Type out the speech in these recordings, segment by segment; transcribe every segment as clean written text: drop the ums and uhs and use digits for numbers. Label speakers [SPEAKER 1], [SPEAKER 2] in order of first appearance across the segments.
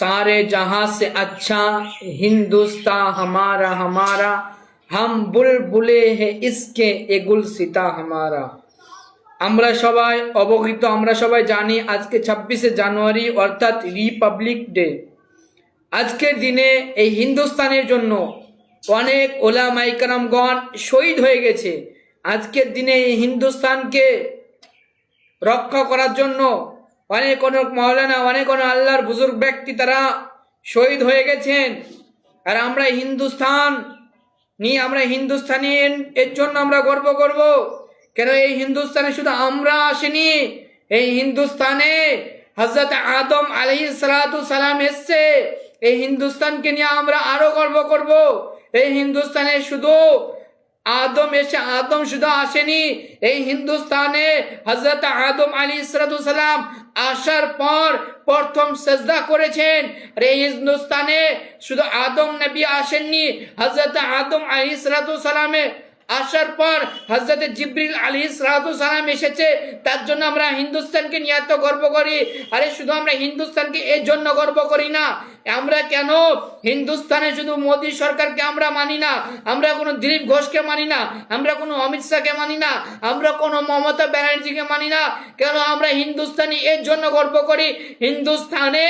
[SPEAKER 1] सारे जहां से अच्छा हिंदुस्तान हमारा हमारा, हम बुलबुले हैं इसके ए गुलसिता हमारा। আমরা সবাই অবগত, আমরা সবাই জানি আজকে 26শে জানুয়ারি অর্থাৎ রিপাবলিক ডে। আজকের দিনে এই হিন্দুস্তানের জন্য অনেক ওলামা ইকরামগণ শহীদ হয়ে গেছে। আজকের দিনে এই হিন্দুস্তানকে রক্ষা করার জন্য অনেক অনেক মাওলানা, অনেক অনেক আল্লাহর বুজুর্গ ব্যক্তি তারা শহীদ হয়ে গেছেন। আর আমরা হিন্দুস্তান নিয়ে, আমরা হিন্দুস্তানি এর জন্য আমরা গর্ব করব। কেন এই হিন্দুস্তানে শুধু আমরা আসিনি, এই হিন্দুস্তানে হযরত আদম আলাইহিস সালাতু সালাম এসেছে। এই হিন্দুস্তানকে নিয়ে আমরা আরো গর্ব করব। এই হিন্দুস্তানে শুধু আদম এসে, আদম শুধু আসেনি, এই হিন্দুস্তানে হযরত আদম আলাইহিস সালাতু সালাম আসার পর প্রথম সেজদা করেছেন। আর এই হিন্দুস্তানে শুধু আদম নবী আসেননি, হযরত আদম আলাইহিস সালাতু সালামে আসার পর হযরত জিবরিল আলাইহিস সালাতু সালাম এসেছে। তার জন্য আমরা হিন্দুস্তানকে নিয়ে এত গর্ব করি। আরে শুধু আমরা হিন্দুস্তানকে এর জন্য গর্ব করি না, আমরা কেন হিন্দুস্তানে শুধু মোদী সরকারকে আমরা মানি না, আমরা কোনো দিলীপ ঘোষকে মানি না, আমরা কোনো অমিত শাহকে মানি না, আমরা কোনো মমতা ব্যানার্জিকে মানি না। কেন আমরা হিন্দুস্তানি এর জন্য গর্ব করি, হিন্দুস্তানে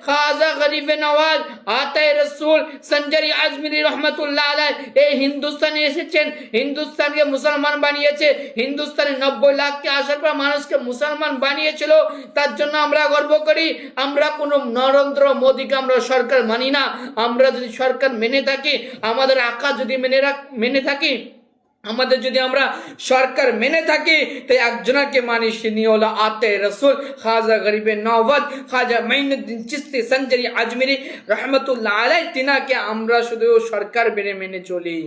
[SPEAKER 1] খাজা গরিব নওয়াজ, আতায়ে রসুল, সঞ্জারি আজমিরি রহমতুল্লাহ আলাইহ এই হিন্দুস্তানে এসেছেন, হিন্দুস্তানকে মুসলমান বানিয়েছে। হিন্দুস্তানে 90 লাখকে আসার পর মানুষকে মুসলমান বানিয়েছিল। তার জন্য আমরা গর্ব করি। আমরা কোনো নরেন্দ্র মোদীকে আমরা সরকার মানি না। আমরা যদি সরকার মেনে থাকি, আমাদের আকা যদি মেনে থাকি, আমাদের যদি আমরা সরকার মেনে থাকি, তাই একজনকে মানি, তিনি হলো আতায়ে রসুল খাজা গরিবে নওয়াজ, খাজা মাইনুদ্দিন চিশতি সঞ্জারি আজমিরি রহমতুল্লাহ আলাইহ। তিনাকে আমরা শুধু সরকার মেনে চলি।